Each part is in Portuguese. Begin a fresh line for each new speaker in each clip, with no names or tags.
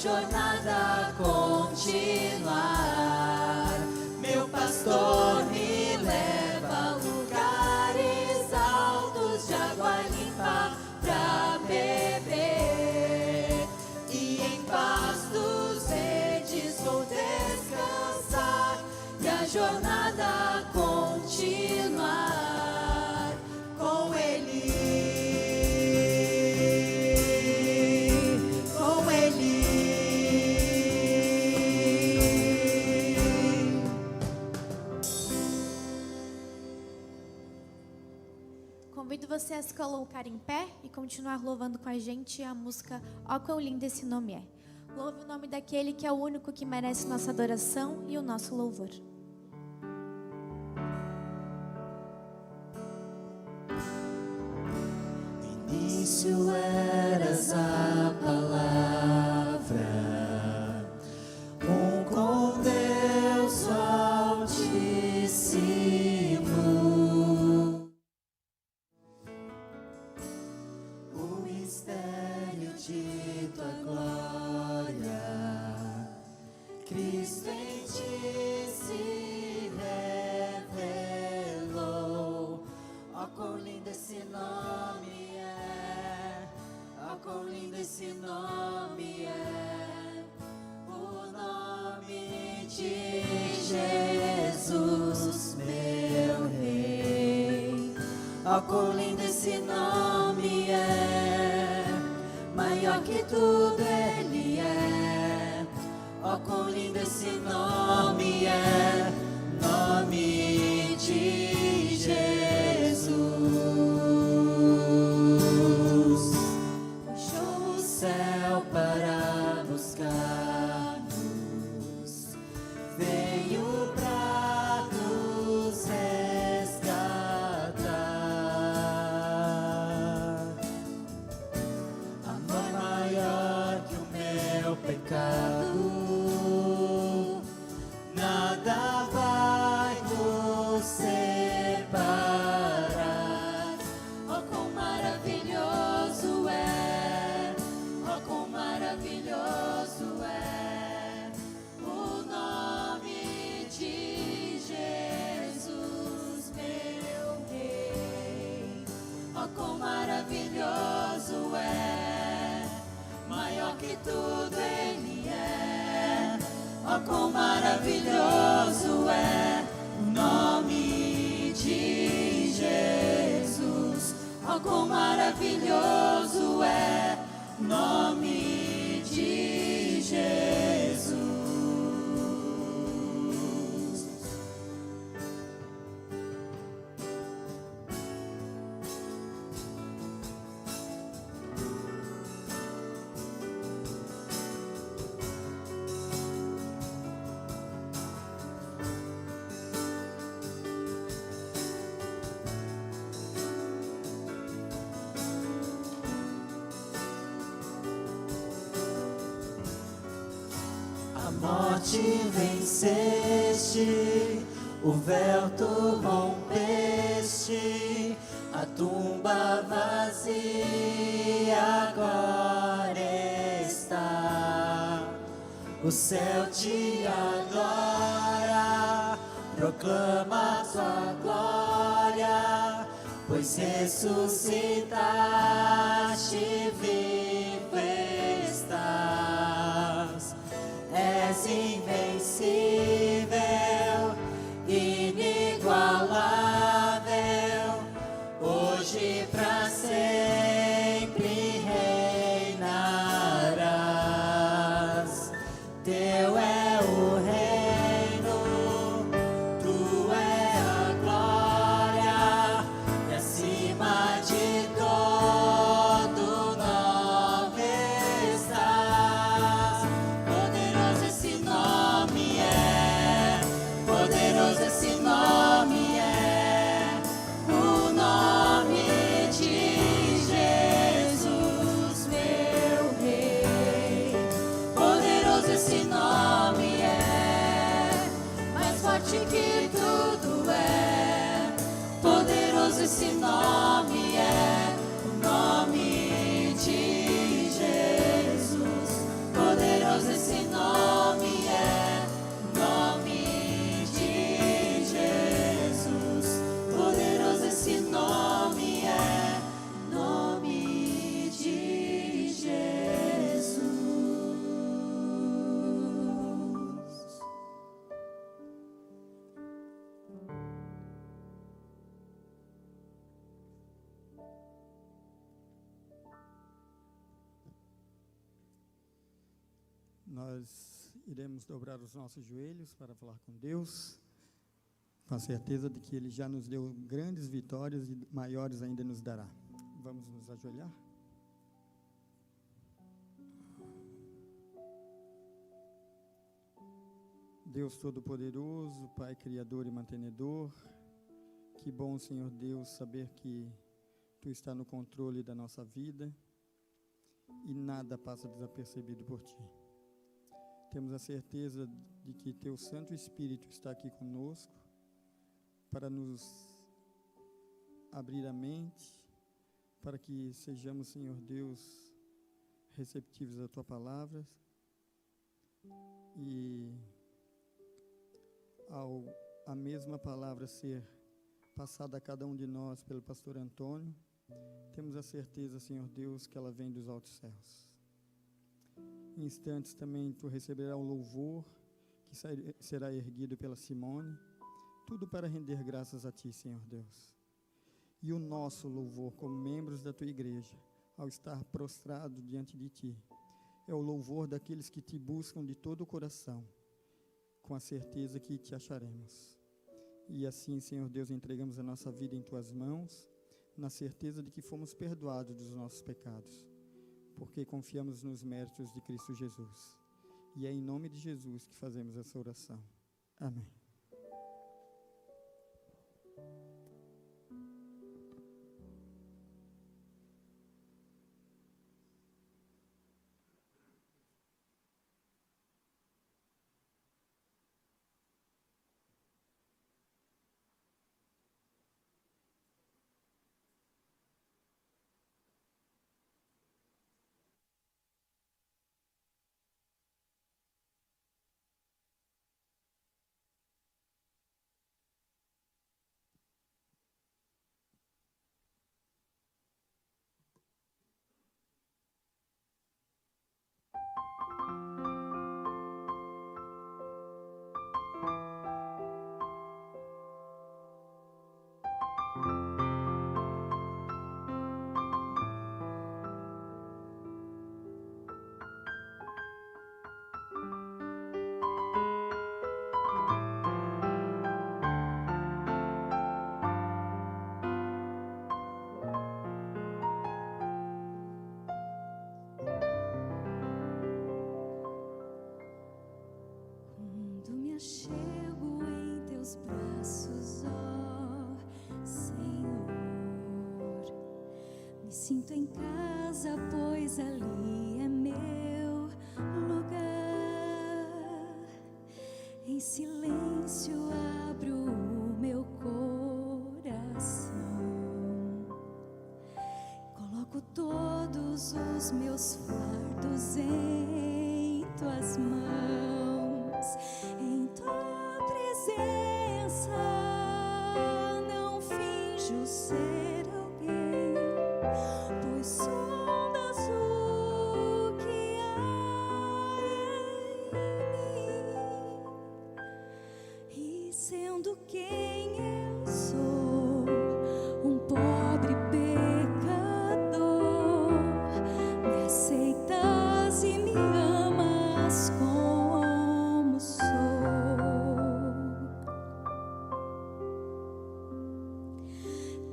jornada continuar. Meu pastor me leva a lugares altos de água limpa pra beber, e em pastos verdes vou descansar e a jornada continuar com Ele.
Convido você a se colocar em pé e continuar louvando com a gente a música Ó Quão Lindo Esse Nome É. Louve o nome daquele que é o único que merece nossa adoração e o nosso louvor.
No início eras a palavra, com Deus Altíssimo. O mistério de tua glória, Cristo em ti se revelou. Ó quão lindo esse nome é, ó quão lindo esse nome é, o nome de Jesus, meu Rei. Ó quão lindo esse nome é, maior que tudo Ele é. Ó quão lindo esse nome é, nome de Jesus. Deixou o céu para buscar-nos, veio pra nos resgatar. Amor maior que o meu pecado, nada vai nos separar. Oh, quão maravilhoso é, oh, quão maravilhoso é o nome de Jesus, meu Rei. Oh, quão maravilhoso é, maior que tudo Ele é. Oh, quão maravilhoso é o nome de Jesus. Oh, quão maravilhoso é o nome de Jesus. A morte venceste, o véu tu rompeste, a tumba vazia agora está. O céu te adora, proclama tua glória, pois ressuscitaste, vivo estás. És invencível, inigualável, hoje pra sempre reinarás. Teu é o reino, tu é a glória, e acima de todo nome estás. Poderoso esse nome é, poderoso esse nome é, o nome de Jesus, meu Rei. Poderoso esse nome é, mais forte que tudo é. Poderoso esse nome é, o nome de Jesus. Poderoso
Nós iremos dobrar os nossos joelhos para falar com Deus, com a certeza de que Ele já nos deu grandes vitórias e maiores ainda nos dará. Vamos nos ajoelhar? Deus Todo-Poderoso, Pai Criador e Mantenedor, que bom, Senhor Deus, saber que Tu está no controle da nossa vida e nada passa desapercebido por Ti. Temos a certeza de que Teu Santo Espírito está aqui conosco para nos abrir a mente, para que sejamos, Senhor Deus, receptivos à Tua palavra e ao a mesma palavra ser passada a cada um de nós pelo pastor Antônio, temos a certeza, Senhor Deus, que ela vem dos altos céus. Em instantes também Tu receberás o louvor que será erguido pela Simone, tudo para render graças a Ti, Senhor Deus. E o nosso louvor como membros da Tua igreja, ao estar prostrado diante de Ti, é o louvor daqueles que Te buscam de todo o coração, com a certeza que Te acharemos. E assim, Senhor Deus, entregamos a nossa vida em Tuas mãos, na certeza de que fomos perdoados dos nossos pecados, porque confiamos nos méritos de Cristo Jesus. E é em nome de Jesus que fazemos essa oração. Amém.
Chego em Teus braços, ó Senhor. Me sinto em casa, pois ali é meu lugar. Em silêncio abro o meu coração. Coloco todos os meus fardos em Tuas mãos. Em Tua presença não finjo ser alguém, pois sondas o que há em mim. E sendo quem eu sou, um pobre pecador, me aceitas e me amas como sou.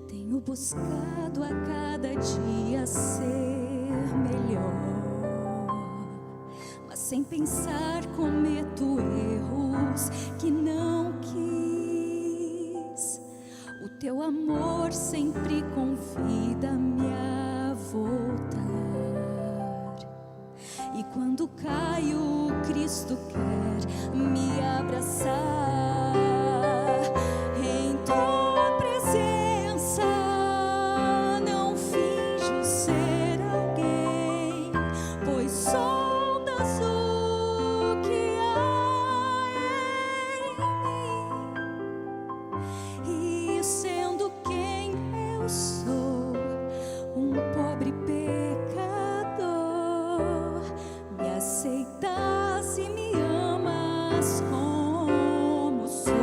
Tenho buscado a cada dia ser melhor, mas sem pensar cometo erros que não quis. O Teu amor sempre convida-me a voltar. E quando caio, Cristo quer me abraçar. Em Tua presença não finjo ser alguém, pois sondas o que há em mim. E sendo quem eu sou, um pobre pecador, me aceitas e me amas como sou.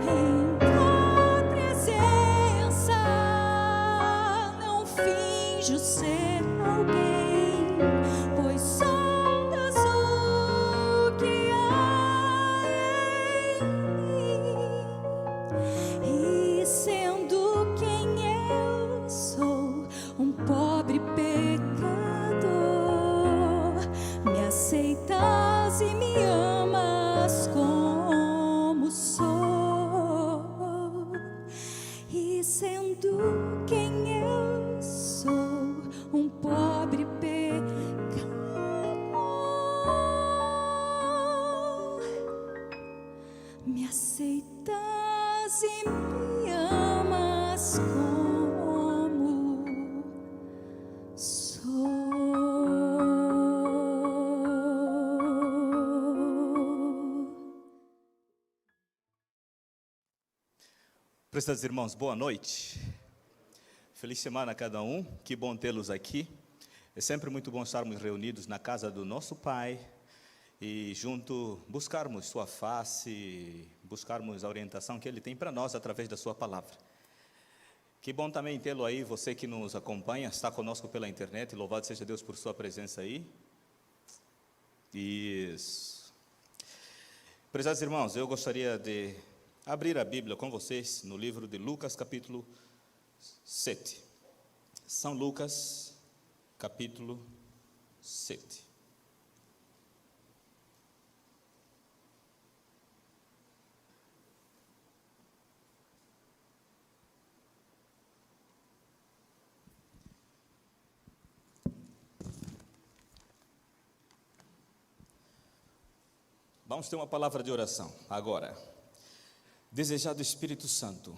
Em Tua presença não finjo ser alguém, pois sou me aceitas e me amas como sou.
Prezados irmãos, boa noite. Feliz semana a cada um. Que bom tê-los aqui. É sempre muito bom estarmos reunidos na casa do nosso Pai e junto buscarmos sua face, buscarmos a orientação que Ele tem para nós através da sua palavra. Que bom também tê-lo aí, você que nos acompanha, está conosco pela internet. Louvado seja Deus por sua presença aí. Isso. Prezados irmãos, eu gostaria de abrir a Bíblia com vocês no livro de Lucas, capítulo 7. São Lucas, capítulo 7. Vamos ter uma palavra de oração agora. Desejado Espírito Santo,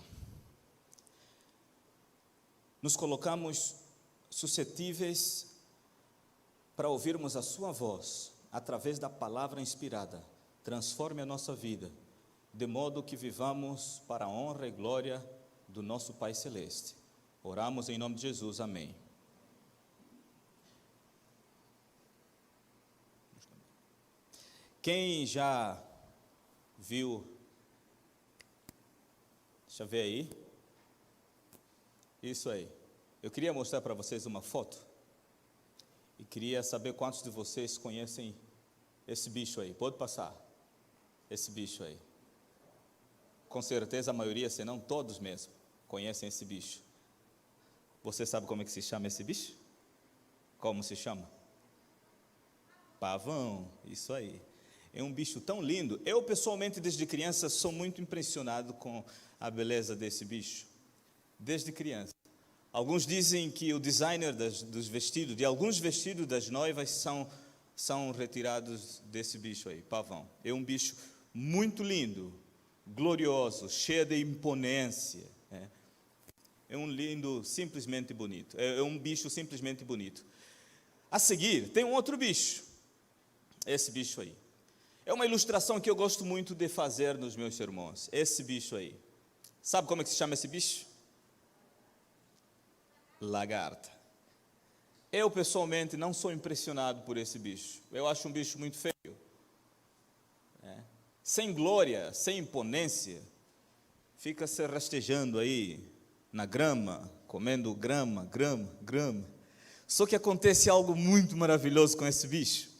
nos colocamos suscetíveis para ouvirmos a sua voz, através da palavra inspirada. Transforme a nossa vida, de modo que vivamos para a honra e glória do nosso Pai Celeste. Oramos em nome de Jesus, amém. Quem já viu, deixa eu ver aí, isso aí, eu queria mostrar para vocês uma foto, e queria saber quantos de vocês conhecem esse bicho aí. Pode passar, esse bicho aí, com certeza a maioria, se não todos mesmo, conhecem esse bicho. Você sabe como é que se chama esse bicho? Como se chama? Pavão, isso aí. É um bicho tão lindo. Eu, pessoalmente, desde criança, sou muito impressionado com a beleza desse bicho. Desde criança. Alguns dizem que o designer dos vestidos, de alguns vestidos das noivas, são retirados desse bicho aí, pavão. É um bicho muito lindo, glorioso, cheio de imponência. É um lindo, simplesmente bonito. É um bicho simplesmente bonito. A seguir, tem um outro bicho. Esse bicho aí. É uma ilustração que eu gosto muito de fazer nos meus sermões. Esse bicho aí. Sabe como é que se chama esse bicho? Lagarta. Eu, pessoalmente, não sou impressionado por esse bicho. Eu acho um bicho muito feio. Sem glória, sem imponência. Fica se rastejando aí na grama, comendo grama. Só que acontece algo muito maravilhoso com esse bicho.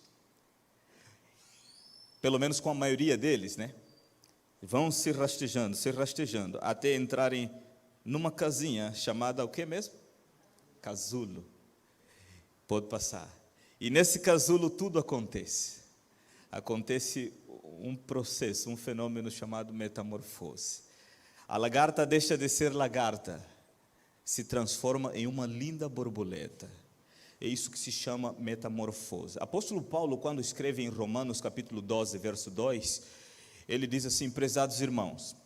Pelo menos com a maioria deles, né? Vão se rastejando, até entrarem numa casinha chamada o que mesmo? Casulo. Pode passar. E nesse casulo tudo acontece. Acontece um processo, um fenômeno chamado metamorfose. A lagarta deixa de ser lagarta, se transforma em uma linda borboleta. É isso que se chama metamorfose. Apóstolo Paulo, quando escreve em Romanos capítulo 12, verso 2, ele diz assim: prezados irmãos,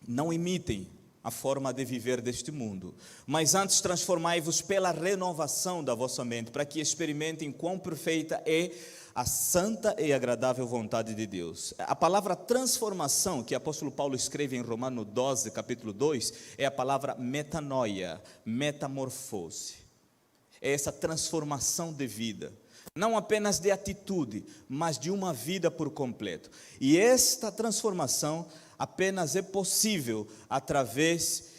não imitem a forma de viver deste mundo, mas antes transformai-vos pela renovação da vossa mente, para que experimentem quão perfeita é a santa e agradável vontade de Deus. A palavra transformação, que o apóstolo Paulo escreve em Romanos 12, capítulo 2, é a palavra metanoia, metamorfose. É essa transformação de vida, não apenas de atitude, mas de uma vida por completo. E esta transformação apenas é possível através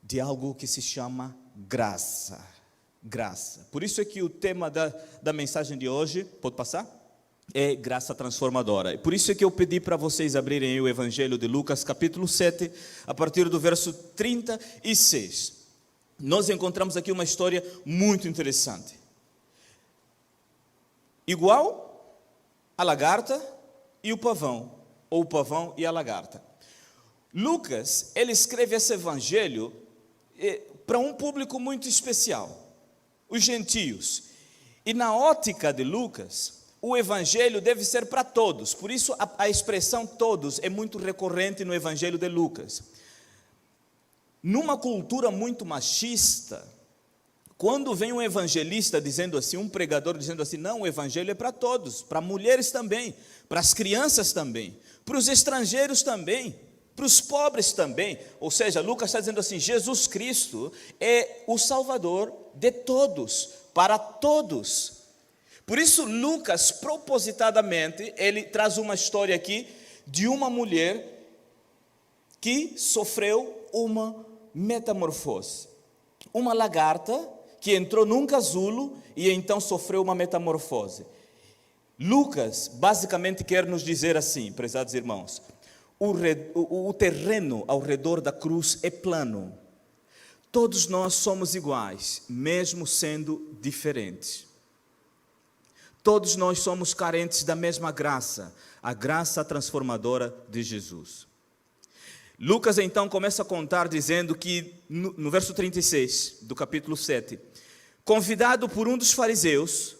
de algo que se chama graça. Graça. Por isso é que o tema da mensagem de hoje, pode passar? É graça transformadora. Por isso é que eu pedi para vocês abrirem aí o Evangelho de Lucas, capítulo 7, a partir do verso 36. Nós encontramos aqui uma história muito interessante. Igual a lagarta e o pavão, ou o pavão e a lagarta. Lucas, ele escreve esse evangelho para um público muito especial, os gentios. E na ótica de Lucas, o evangelho deve ser para todos. Por isso a expressão todos é muito recorrente no evangelho de Lucas. Numa cultura muito machista, quando vem um evangelista dizendo assim, um pregador dizendo assim, não, o evangelho é para todos, para mulheres também, para as crianças também, para os estrangeiros também, para os pobres também. Ou seja, Lucas está dizendo assim, Jesus Cristo é o Salvador de todos, para todos. Por isso Lucas, propositadamente, ele traz uma história aqui de uma mulher que sofreu uma metamorfose. Uma lagarta que entrou num casulo e então sofreu uma metamorfose. Lucas basicamente quer nos dizer assim, prezados irmãos, o terreno ao redor da cruz é plano. Todos nós somos iguais, mesmo sendo diferentes. Todos nós somos carentes da mesma graça, a graça transformadora de Jesus. Lucas então começa a contar dizendo que, no verso 36 do capítulo 7, convidado por um dos fariseus,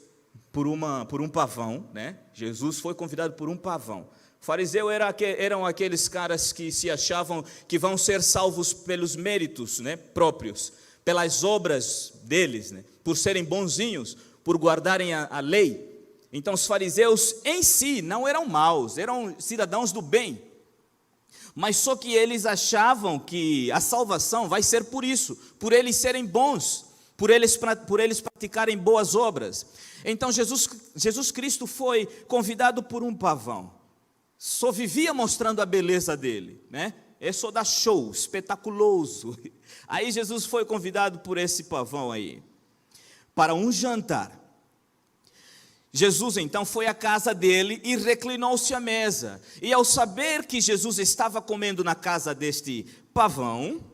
por um pavão, né? Jesus foi convidado por um pavão. Fariseu eram aqueles caras que se achavam que vão ser salvos pelos méritos, né, próprios, pelas obras deles, né, por serem bonzinhos, por guardarem a lei. Então os fariseus em si não eram maus, eram cidadãos do bem. Mas só que eles achavam que a salvação vai ser por isso, por eles serem bons, por eles praticarem boas obras. Então Jesus Cristo foi convidado por um pavão. Só vivia mostrando a beleza dele, né? É só dar show, espetaculoso. Aí Jesus foi convidado por esse pavão aí, para um jantar. Jesus então foi à casa dele e reclinou-se à mesa. E ao saber que Jesus estava comendo na casa deste pavão,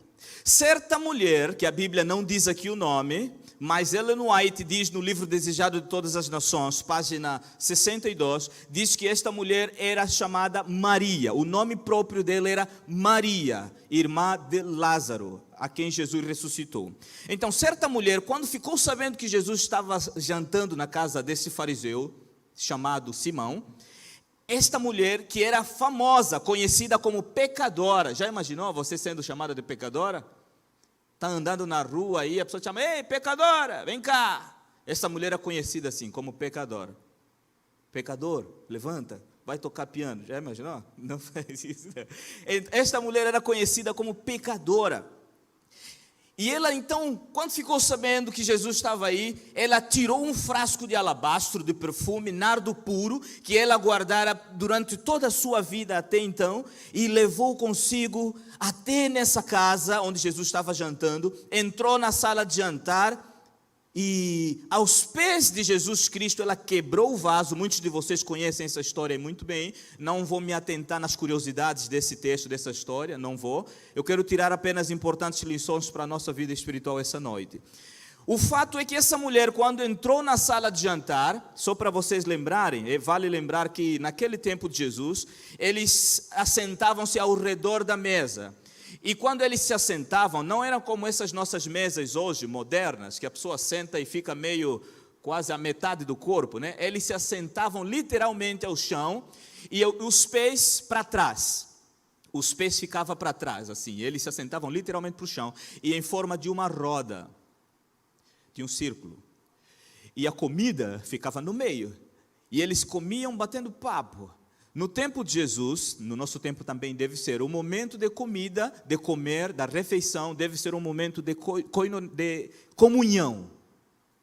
certa mulher, que a Bíblia não diz aqui o nome, mas Ellen White diz no livro Desejado de Todas as Nações, página 62, diz que esta mulher era chamada Maria. O nome próprio dela era Maria, irmã de Lázaro, a quem Jesus ressuscitou. Então, certa mulher, quando ficou sabendo que Jesus estava jantando na casa desse fariseu, chamado Simão, esta mulher, que era famosa, conhecida como pecadora, já imaginou você sendo chamada de pecadora? Está andando na rua aí, a pessoa te chama, ei, pecadora, vem cá. Essa mulher é conhecida assim, como pecadora. Pecador, levanta, vai tocar piano. Já imaginou? Não faz isso. Esta mulher era conhecida como pecadora. E ela então, quando ficou sabendo que Jesus estava aí, ela tirou um frasco de alabastro, de perfume, nardo puro, que ela guardara durante toda a sua vida até então, e levou consigo até nessa casa onde Jesus estava jantando, entrou na sala de jantar, e aos pés de Jesus Cristo ela quebrou o vaso. Muitos de vocês conhecem essa história muito bem, não vou me atentar nas curiosidades desse texto, dessa história, não vou. Eu quero tirar apenas importantes lições para a nossa vida espiritual essa noite. O fato é que essa mulher, quando entrou na sala de jantar, só para vocês lembrarem, vale lembrar que naquele tempo de Jesus, eles assentavam-se ao redor da mesa. E quando eles se assentavam, não eram como essas nossas mesas hoje, modernas, que a pessoa senta e fica meio, quase a metade do corpo, né? Eles se assentavam literalmente ao chão e os pés para trás. Os pés ficavam para trás, assim. Eles se assentavam literalmente para o chão e em forma de uma roda, de um círculo. E a comida ficava no meio. E eles comiam batendo papo. No tempo de Jesus, no nosso tempo também deve ser, o momento de comida, de comer, da refeição, deve ser um momento de comunhão,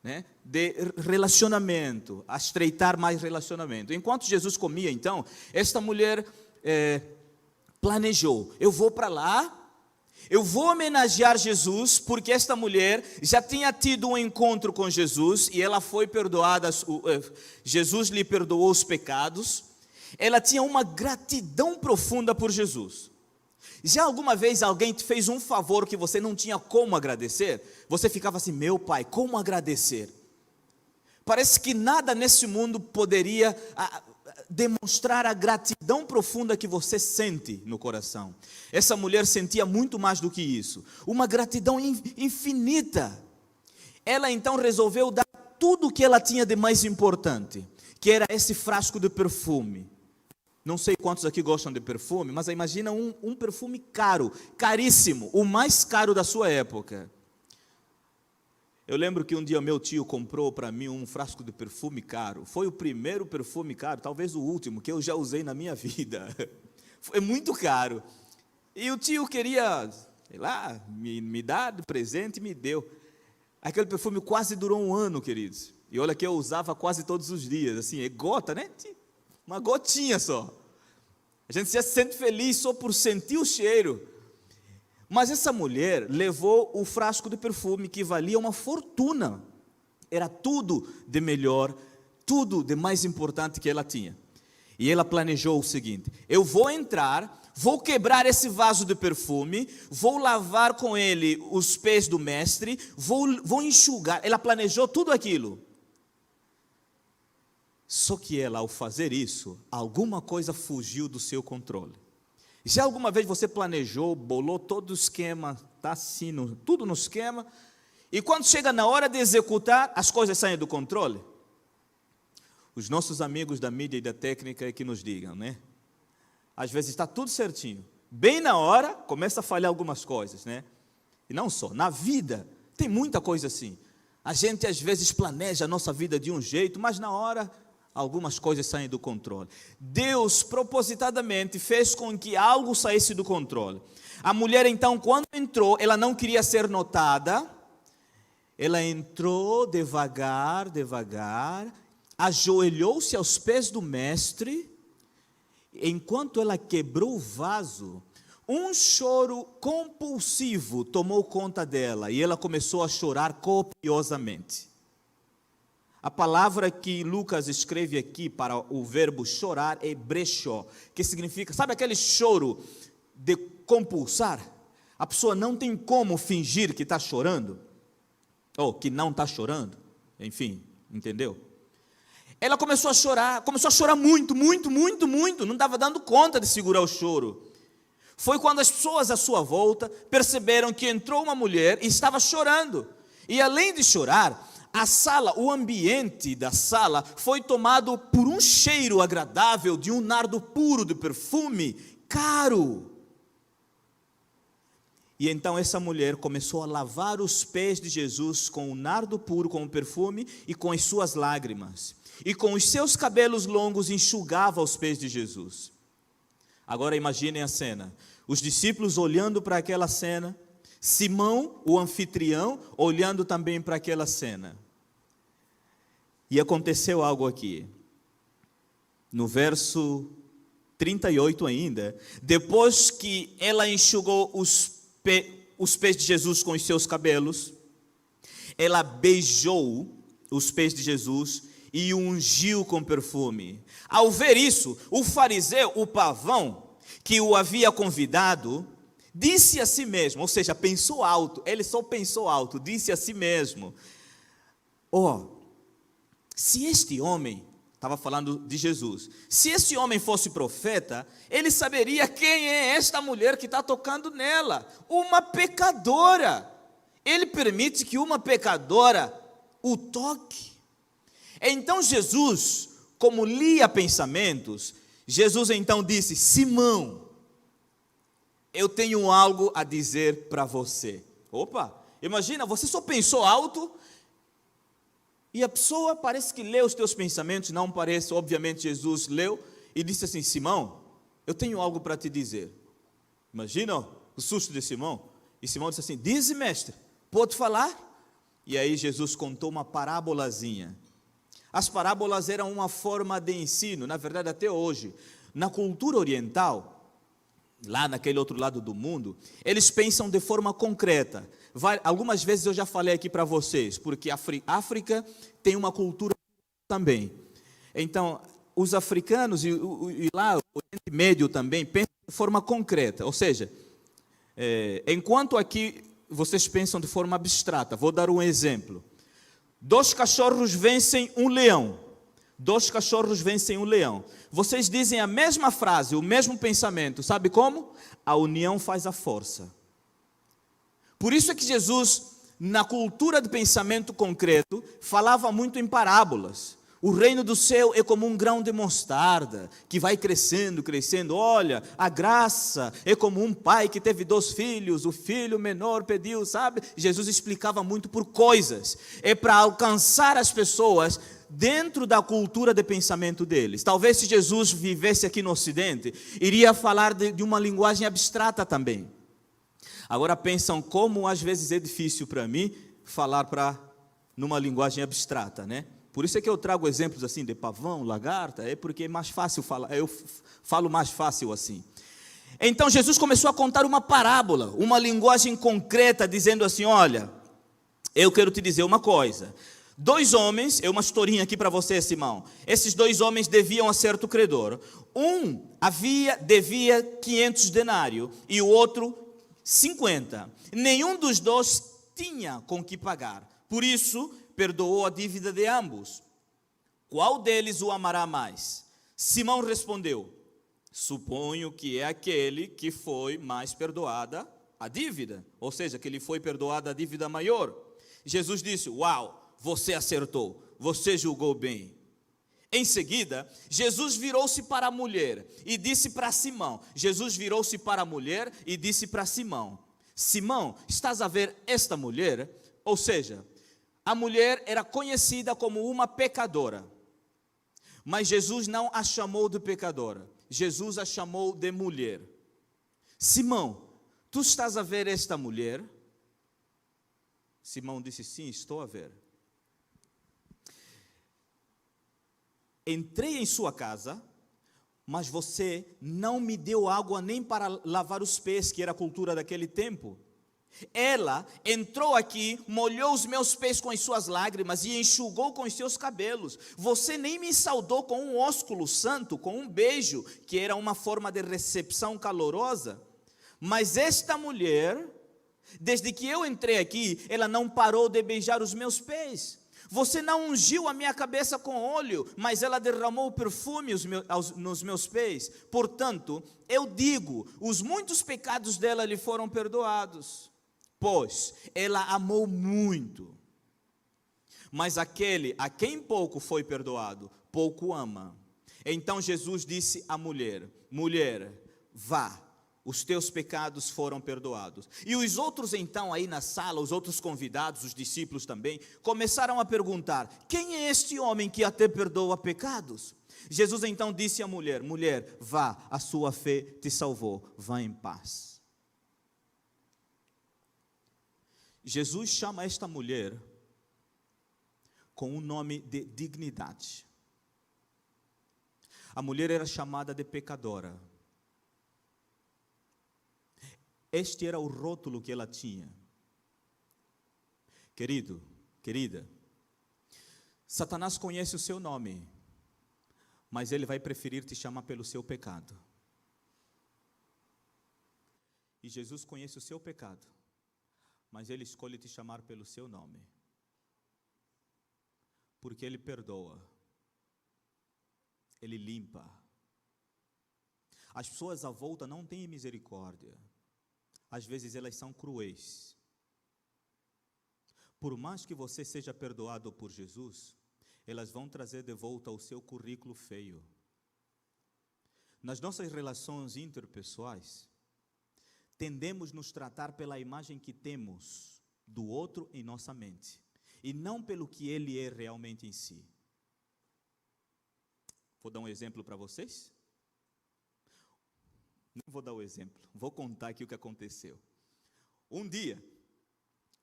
né? De relacionamento, a estreitar mais relacionamento. Enquanto Jesus comia, então, esta mulher planejou, eu vou para lá, eu vou homenagear Jesus, porque esta mulher já tinha tido um encontro com Jesus, e ela foi perdoada, Jesus lhe perdoou os pecados. Ela tinha uma gratidão profunda por Jesus. Já alguma vez alguém te fez um favor que você não tinha como agradecer? Você ficava assim, meu pai, como agradecer? Parece que nada nesse mundo poderia demonstrar a gratidão profunda que você sente no coração. Essa mulher sentia muito mais do que isso, uma gratidão infinita. Ela então resolveu dar tudo o que ela tinha de mais importante, que era esse frasco de perfume. Não sei quantos aqui gostam de perfume, mas imagina um perfume caro, caríssimo, o mais caro da sua época. Eu lembro que um dia meu tio comprou para mim um frasco de perfume caro. Foi o primeiro perfume caro, talvez o último, que eu já usei na minha vida. Foi muito caro. E o tio queria, sei lá, me dar de presente e me deu. Aquele perfume quase durou 1 ano, queridos. E olha que eu usava quase todos os dias, assim, é gota, né? Uma gotinha só. A gente já se sente feliz só por sentir o cheiro. Mas essa mulher levou o frasco de perfume que valia uma fortuna. Era tudo de melhor, tudo de mais importante que ela tinha. E ela planejou o seguinte: eu vou entrar, vou quebrar esse vaso de perfume, vou lavar com ele os pés do mestre, vou enxugar. Ela planejou tudo aquilo. Só que ela, ao fazer isso, alguma coisa fugiu do seu controle. Já alguma vez você planejou, bolou todo o esquema, está assim, tudo no esquema, e quando chega na hora de executar, as coisas saem do controle? Os nossos amigos da mídia e da técnica é que nos digam, né? Às vezes está tudo certinho. Bem na hora, começa a falhar algumas coisas, né? E não só, na vida, tem muita coisa assim. A gente às vezes planeja a nossa vida de um jeito, mas na hora algumas coisas saem do controle. Deus propositadamente fez com que algo saísse do controle. A mulher então, quando entrou, ela não queria ser notada. Ela entrou devagar, ajoelhou-se aos pés do mestre. Enquanto ela quebrou o vaso, um choro compulsivo tomou conta dela e ela começou a chorar copiosamente. A palavra que Lucas escreve aqui para o verbo chorar é brechó, que significa, sabe aquele choro de compulsar? A pessoa não tem como fingir que está chorando, ou que não está chorando, enfim, entendeu? Ela começou a chorar muito, não estava dando conta de segurar o choro. Foi quando as pessoas à sua volta perceberam que entrou uma mulher e estava chorando, e além de chorar, a sala, o ambiente da sala foi tomado por um cheiro agradável de um nardo puro de perfume caro. E então essa mulher começou a lavar os pés de Jesus com o nardo puro, com o perfume e com as suas lágrimas. E com os seus cabelos longos enxugava os pés de Jesus. Agora imaginem a cena. Os discípulos olhando para aquela cena, Simão, o anfitrião, olhando também para aquela cena. E aconteceu algo aqui. No verso 38 ainda, depois que ela enxugou os pés de Jesus com os seus cabelos, ela beijou os pés de Jesus e o ungiu com perfume. Ao ver isso, o fariseu, o pavão, que o havia convidado, disse a si mesmo, ou seja, pensou alto, ele só pensou alto, disse a si mesmo: se este homem, estava falando de Jesus, se este homem fosse profeta, ele saberia quem é esta mulher que está tocando nela, uma pecadora. Ele permite que uma pecadora o toque. Então Jesus, como lia pensamentos, Jesus então disse: Simão, eu tenho algo a dizer para você. Imagina, você só pensou alto, e a pessoa parece que leu os teus pensamentos, não parece, obviamente Jesus leu, e disse assim: Simão, eu tenho algo para te dizer. Imagina o susto de Simão. E Simão disse assim: dize, mestre, pode falar? E aí Jesus contou uma parábolazinha. As parábolas eram uma forma de ensino, na verdade até hoje. Na cultura oriental, lá naquele outro lado do mundo, eles pensam de forma concreta. Algumas vezes eu já falei aqui para vocês, porque a África tem uma cultura também. Então, os africanos e lá o Oriente Médio também pensam de forma concreta. Ou seja, enquanto aqui vocês pensam de forma abstrata, vou dar um exemplo. 2 cachorros vencem um leão. 2 cachorros vencem um leão. Vocês dizem a mesma frase, o mesmo pensamento. Sabe como? A união faz a força. Por isso é que Jesus, na cultura de pensamento concreto, falava muito em parábolas. O reino do céu é como um grão de mostarda, que vai crescendo, crescendo. Olha, a graça é como um pai que teve 2 filhos, o filho menor pediu, sabe? Jesus explicava muito por coisas. É para alcançar as pessoas dentro da cultura de pensamento deles. Talvez se Jesus vivesse aqui no Ocidente, iria falar de uma linguagem abstrata também. Agora pensam como às vezes é difícil para mim falar numa linguagem abstrata, né? Por isso é que eu trago exemplos assim de pavão, lagarta, é porque é mais fácil falar, eu falo mais fácil assim. Então Jesus começou a contar uma parábola, uma linguagem concreta, dizendo assim: olha, eu quero te dizer uma coisa. 2 homens, é uma historinha aqui para você, Simão. Esses 2 homens deviam a certo credor. Um devia 500 denários e o outro 50. Nenhum dos 2 tinha com que pagar. Por isso, perdoou a dívida de ambos. Qual deles o amará mais? Simão respondeu: suponho que é aquele que foi mais perdoada a dívida, ou seja, que lhe foi perdoada a dívida maior. Jesus disse: uau, você acertou, você julgou bem. Em seguida, Jesus virou-se para a mulher e disse para Simão. Jesus virou-se para a mulher e disse para Simão: Simão, estás a ver esta mulher? Ou seja, a mulher era conhecida como uma pecadora, mas Jesus não a chamou de pecadora, Jesus a chamou de mulher. Simão, tu estás a ver esta mulher? Simão disse: sim, estou a ver. Entrei em sua casa, mas você não me deu água nem para lavar os pés, que era a cultura daquele tempo. Ela entrou aqui, molhou os meus pés com as suas lágrimas e enxugou com os seus cabelos. Você nem me saudou com um ósculo santo, com um beijo, que era uma forma de recepção calorosa. Mas esta mulher, desde que eu entrei aqui, ela não parou de beijar os meus pés. Você não ungiu a minha cabeça com óleo, mas ela derramou perfume nos meus pés. Portanto, eu digo, os muitos pecados dela lhe foram perdoados, pois ela amou muito. Mas aquele a quem pouco foi perdoado, pouco ama. Então Jesus disse à mulher: mulher, vá, os teus pecados foram perdoados. E os outros então aí na sala, os outros convidados, os discípulos também, começaram a perguntar: quem é este homem que até perdoa pecados? Jesus então disse à mulher: mulher, vá, a sua fé te salvou, vá em paz. Jesus chama esta mulher com um nome de dignidade. A mulher era chamada de pecadora. Este era o rótulo que ela tinha. Querido, querida, Satanás conhece o seu nome, mas ele vai preferir te chamar pelo seu pecado. E Jesus conhece o seu pecado, mas ele escolhe te chamar pelo seu nome, porque ele perdoa, ele limpa. As pessoas à volta não têm misericórdia. Às vezes elas são cruéis. Por mais que você seja perdoado por Jesus, elas vão trazer de volta o seu currículo feio. Nas nossas relações interpessoais, tendemos nos tratar pela imagem que temos do outro em nossa mente, e não pelo que ele é realmente em si. Vou dar um exemplo para vocês? Não vou dar o exemplo, vou contar aqui o que aconteceu. Um dia,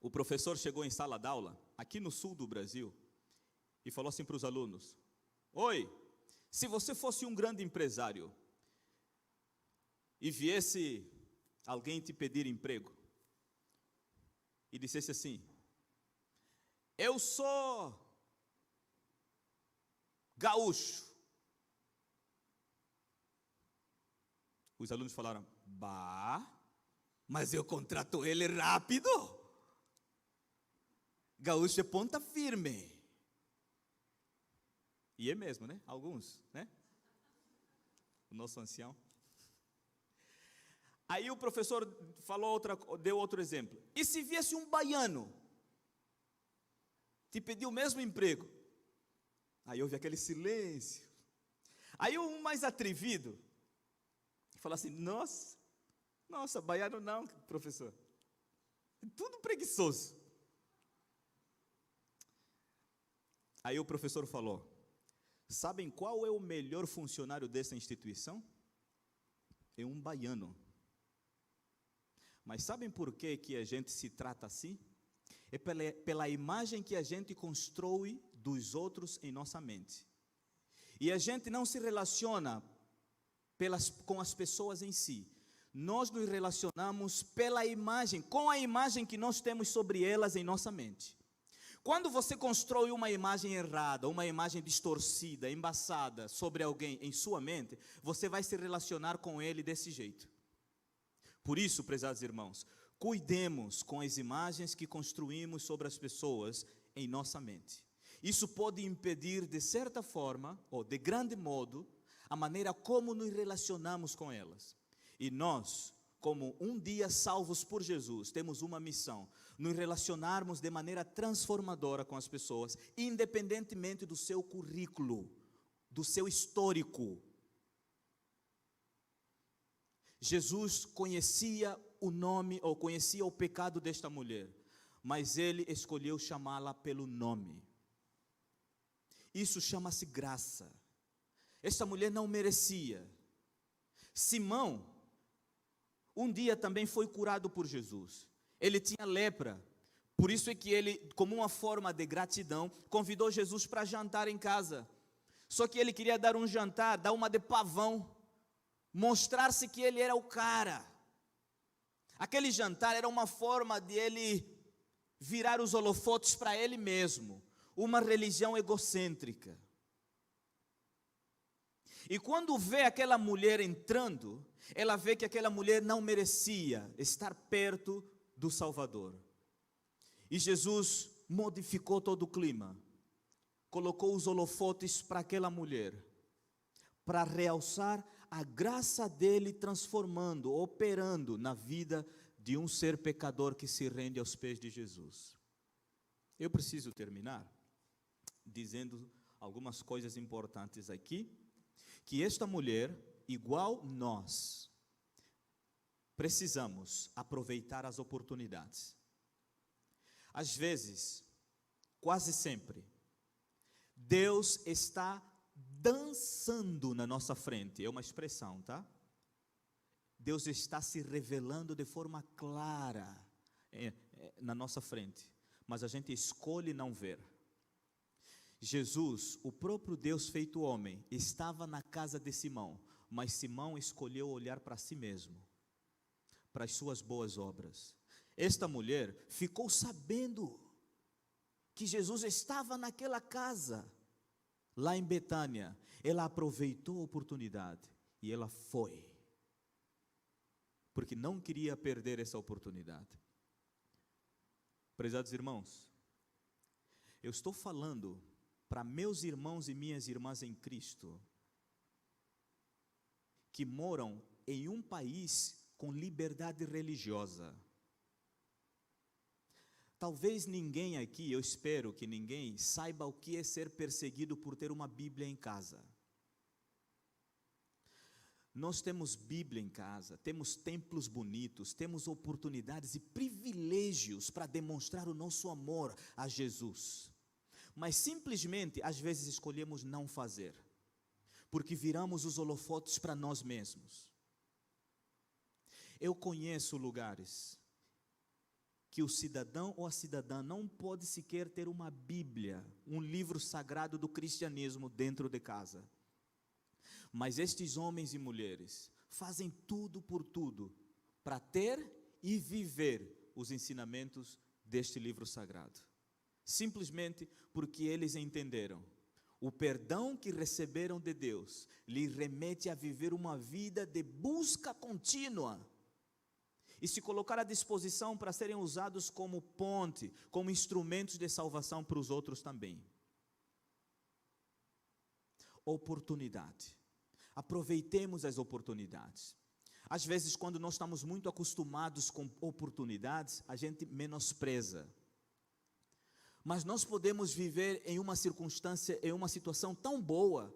o professor chegou em sala de aula, aqui no sul do Brasil, e falou assim para os alunos: oi, se você fosse um grande empresário e viesse alguém te pedir emprego e dissesse assim: eu sou gaúcho. Os alunos falaram: bah, mas eu contrato ele rápido. Gaúcho é ponta firme. E é mesmo, né? Alguns, né? O nosso ancião. Aí o professor deu outro exemplo. E se viesse um baiano te pedir o mesmo emprego? Aí houve aquele silêncio. Aí um mais atrevido falou assim: nossa, baiano não, professor. Tudo preguiçoso. Aí o professor falou: sabem qual é o melhor funcionário dessa instituição? É um baiano. Mas sabem por que a gente se trata assim? É pela imagem que a gente constrói dos outros em nossa mente. E a gente não se relaciona com as pessoas em si. Nós nos relacionamos pela imagem, com a imagem que nós temos sobre elas em nossa mente. Quando você constrói uma imagem errada, uma imagem distorcida, embaçada sobre alguém em sua mente, você vai se relacionar com ele desse jeito. Por isso, prezados irmãos, cuidemos com as imagens que construímos sobre as pessoas em nossa mente. Isso pode impedir, de certa forma, ou de grande modo, a maneira como nos relacionamos com elas. E nós, como um dia salvos por Jesus, temos uma missão: nos relacionarmos de maneira transformadora com as pessoas, independentemente do seu currículo, do seu histórico. Jesus conhecia o nome, ou conhecia o pecado desta mulher, mas ele escolheu chamá-la pelo nome. Isso chama-se graça. Esta mulher não merecia. Simão, um dia também foi curado por Jesus. Ele tinha lepra. Por isso é que ele, como uma forma de gratidão, convidou Jesus para jantar em casa. Só que ele queria dar um jantar, dar uma de pavão, mostrar-se que ele era o cara. Aquele jantar era uma forma de ele virar os holofotes para ele mesmo. Uma religião egocêntrica. E quando vê aquela mulher entrando, ela vê que aquela mulher não merecia estar perto do Salvador. E Jesus modificou todo o clima. Colocou os holofotes para aquela mulher, para realçar a graça dele transformando, operando na vida de um ser pecador que se rende aos pés de Jesus. Eu preciso terminar dizendo algumas coisas importantes aqui, que esta mulher, igual nós, precisamos aproveitar as oportunidades. Às vezes, quase sempre, Deus está dançando na nossa frente, é uma expressão, tá? Deus está se revelando de forma clara na nossa frente, mas a gente escolhe não ver. Jesus, o próprio Deus feito homem, estava na casa de Simão, mas Simão escolheu olhar para si mesmo, para as suas boas obras. Esta mulher ficou sabendo que Jesus estava naquela casa, lá em Betânia. Ela aproveitou a oportunidade e ela foi, porque não queria perder essa oportunidade. Prezados irmãos, eu estou falando para meus irmãos e minhas irmãs em Cristo, que moram em um país com liberdade religiosa. Talvez ninguém aqui, eu espero que ninguém, saiba o que é ser perseguido por ter uma Bíblia em casa. Nós temos Bíblia em casa, temos templos bonitos, temos oportunidades e privilégios para demonstrar o nosso amor a Jesus. Mas simplesmente, às vezes, escolhemos não fazer, porque viramos os holofotes para nós mesmos. Eu conheço lugares que o cidadão ou a cidadã não pode sequer ter uma Bíblia, um livro sagrado do cristianismo dentro de casa. Mas estes homens e mulheres fazem tudo por tudo para ter e viver os ensinamentos deste livro sagrado. Simplesmente porque eles entenderam. O perdão que receberam de Deus lhes remete a viver uma vida de busca contínua e se colocar à disposição para serem usados como ponte, como instrumentos de salvação para os outros também. Oportunidade. Aproveitemos as oportunidades. Às vezes, quando nós estamos muito acostumados com oportunidades, a gente menospreza. Mas nós podemos viver em uma circunstância, em uma situação tão boa,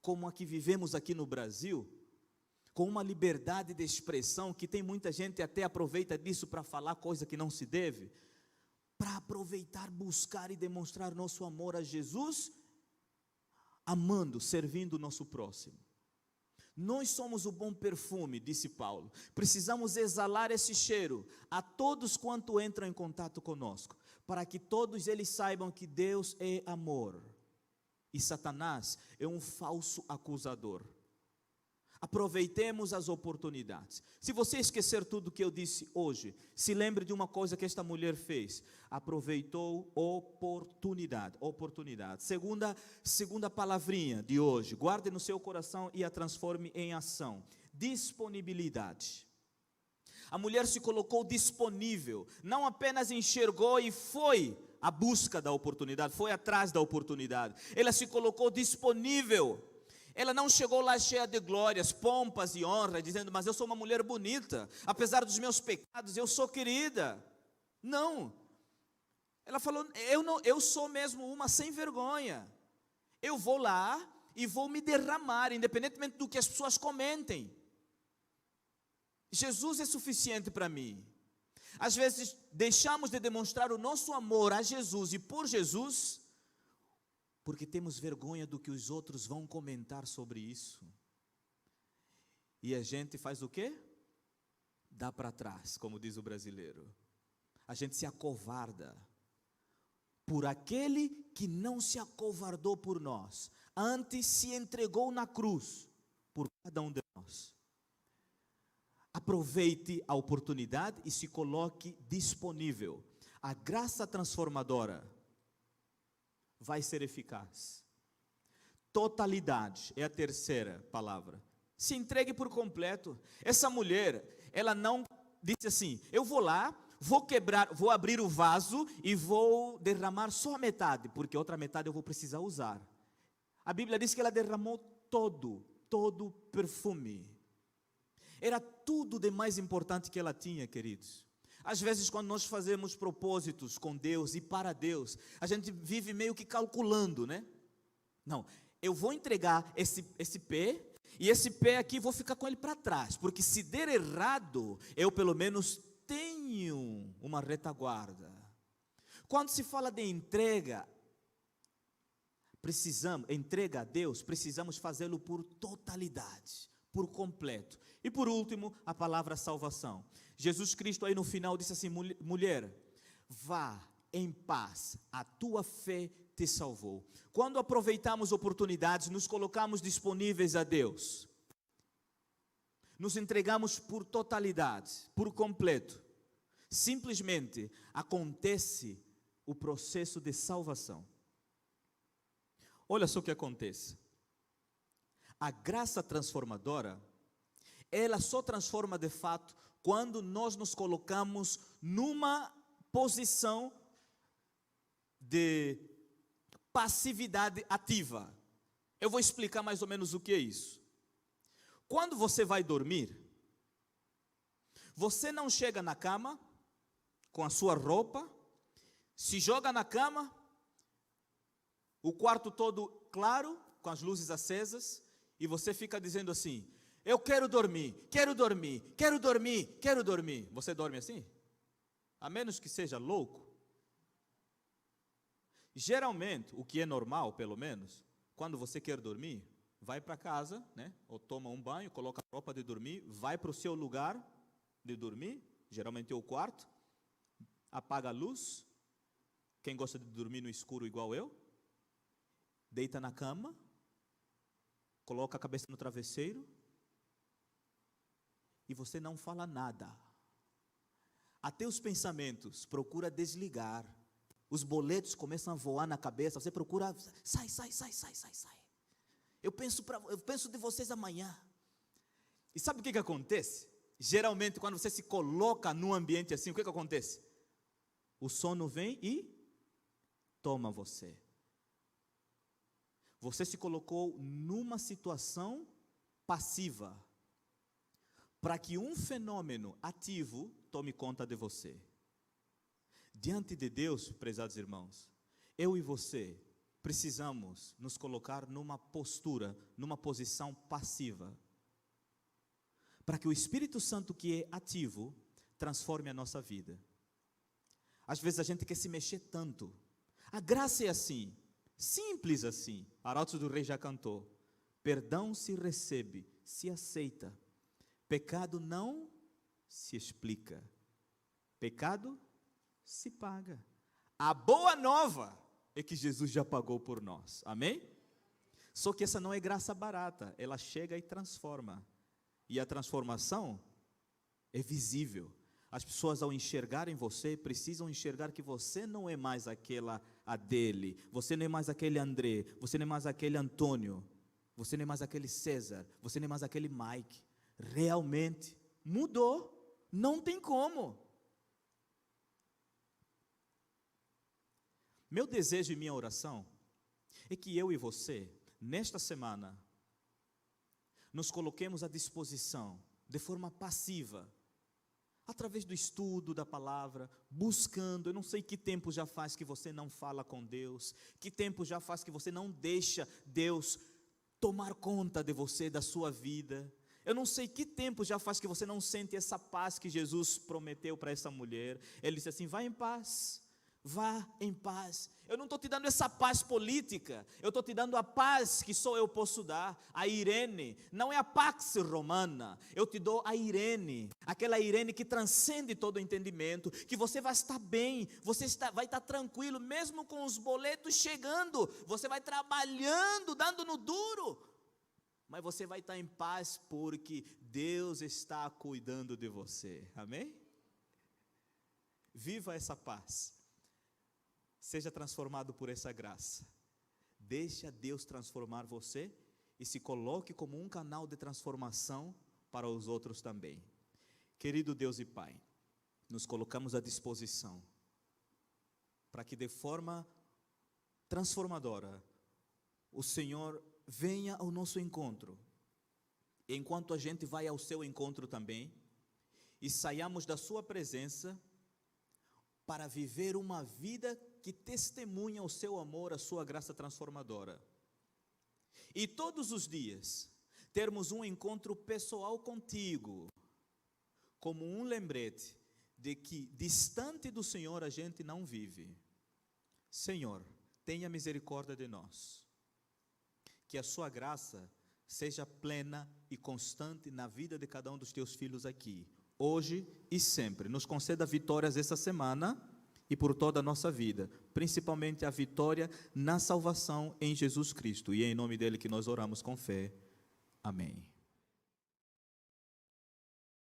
como a que vivemos aqui no Brasil, com uma liberdade de expressão, que tem muita gente até aproveita disso para falar coisa que não se deve, para aproveitar, buscar e demonstrar nosso amor a Jesus, amando, servindo o nosso próximo. Nós somos o bom perfume, disse Paulo. Precisamos exalar esse cheiro a todos quanto entram em contato conosco, para que todos eles saibam que Deus é amor e Satanás é um falso acusador. Aproveitemos as oportunidades. Se você esquecer tudo que eu disse hoje, se lembre de uma coisa que esta mulher fez. Aproveitou oportunidade. Segunda palavrinha de hoje. Guarde no seu coração e a transforme em ação. Disponibilidade. A mulher se colocou disponível. Não apenas enxergou e foi à busca da oportunidade, foi atrás da oportunidade. Ela se colocou disponível. Ela não chegou lá cheia de glórias, pompas e honra, dizendo, mas eu sou uma mulher bonita, apesar dos meus pecados, eu sou querida. Não. Ela falou, eu sou mesmo uma sem vergonha. Eu vou lá e vou me derramar, independentemente do que as pessoas comentem. Jesus é suficiente para mim. Às vezes deixamos de demonstrar o nosso amor a Jesus e por Jesus, porque temos vergonha do que os outros vão comentar sobre isso. E a gente faz o quê? Dá para trás, como diz o brasileiro. A gente se acovarda por aquele que não se acovardou por nós, antes se entregou na cruz por cada um de nós. Aproveite a oportunidade e se coloque disponível. A graça transformadora vai ser eficaz. Totalidade é a terceira palavra. Se entregue por completo. Essa mulher, ela não disse assim, eu vou lá, vou abrir o vaso e vou derramar só a metade, porque a outra metade eu vou precisar usar. A Bíblia diz que ela derramou todo o perfume. Era tudo de mais importante que ela tinha, queridos. Às vezes, quando nós fazemos propósitos com Deus e para Deus, a gente vive meio que calculando, né? Não, eu vou entregar esse pé, e esse pé aqui vou ficar com ele para trás, porque se der errado, eu pelo menos tenho uma retaguarda. Quando se fala de entrega a Deus, precisamos fazê-lo por totalidade, por completo. E por último, a palavra salvação. Jesus Cristo aí no final disse assim, mulher, vá em paz, a tua fé te salvou. Quando aproveitamos oportunidades, nos colocamos disponíveis a Deus, nos entregamos por totalidade, por completo, simplesmente acontece o processo de salvação. Olha só o que acontece. A graça transformadora, ela só transforma de fato quando nós nos colocamos numa posição de passividade ativa. Eu vou explicar mais ou menos o que é isso. Quando você vai dormir, você não chega na cama com a sua roupa, se joga na cama, o quarto todo claro, com as luzes acesas, e você fica dizendo assim, eu quero dormir, quero dormir, quero dormir, quero dormir. Você dorme assim? A menos que seja louco. Geralmente, o que é normal, pelo menos, quando você quer dormir, vai para casa, né? Ou toma um banho, coloca a roupa de dormir, vai para o seu lugar de dormir, geralmente é o quarto, apaga a luz. Quem gosta de dormir no escuro igual eu, deita na cama, coloca a cabeça no travesseiro, e você não fala nada. Até os pensamentos, procura desligar. Os boletos começam a voar na cabeça, você procura, sai. Eu penso de vocês amanhã. E sabe o que acontece? Geralmente, quando você se coloca num ambiente assim, o que acontece? O sono vem e toma você. Você se colocou numa situação passiva, para que um fenômeno ativo tome conta de você. Diante de Deus, prezados irmãos, eu e você precisamos nos colocar numa postura, numa posição passiva, para que o Espírito Santo, que é ativo, transforme a nossa vida. Às vezes a gente quer se mexer tanto. A graça é assim, simples assim. Arautos do Rei já cantou. Perdão se recebe, se aceita. Pecado não se explica. Pecado se paga. A boa nova é que Jesus já pagou por nós. Amém? Só que essa não é graça barata. Ela chega e transforma. E a transformação é visível. As pessoas, ao enxergarem você, precisam enxergar que você não é mais aquela Adele, você não é mais aquele André, você não é mais aquele Antônio, você não é mais aquele César, você não é mais aquele Mike. Realmente mudou, não tem como. Meu desejo e minha oração é que eu e você, nesta semana, nos coloquemos à disposição, de forma passiva, através do estudo da palavra, buscando. Eu não sei que tempo já faz que você não fala com Deus, que tempo já faz que você não deixa Deus tomar conta de você, da sua vida. Eu não sei que tempo já faz que você não sente essa paz que Jesus prometeu para essa mulher. Ele disse assim: vá em paz. Vá em paz. Eu não estou te dando essa paz política, eu estou te dando a paz que só eu posso dar, a Irene. Não é a Pax Romana, eu te dou a Irene, aquela Irene que transcende todo o entendimento, que você vai estar bem, vai estar tranquilo, mesmo com os boletos chegando, você vai trabalhando, dando no duro, mas você vai estar em paz, porque Deus está cuidando de você. Amém? Viva essa paz. Seja transformado por essa graça. Deixa Deus transformar você e se coloque como um canal de transformação para os outros também. Querido Deus e Pai, nos colocamos à disposição para que de forma transformadora o Senhor venha ao nosso encontro, enquanto a gente vai ao seu encontro também, e saiamos da sua presença para viver uma vida que testemunha o seu amor, a sua graça transformadora. E todos os dias termos um encontro pessoal contigo, como um lembrete de que distante do Senhor a gente não vive. Senhor, tenha misericórdia de nós. Que a sua graça seja plena e constante na vida de cada um dos teus filhos aqui, hoje e sempre. Nos conceda vitórias essa semana e por toda a nossa vida, principalmente a vitória na salvação em Jesus Cristo. E é em nome dele que nós oramos com fé. Amém.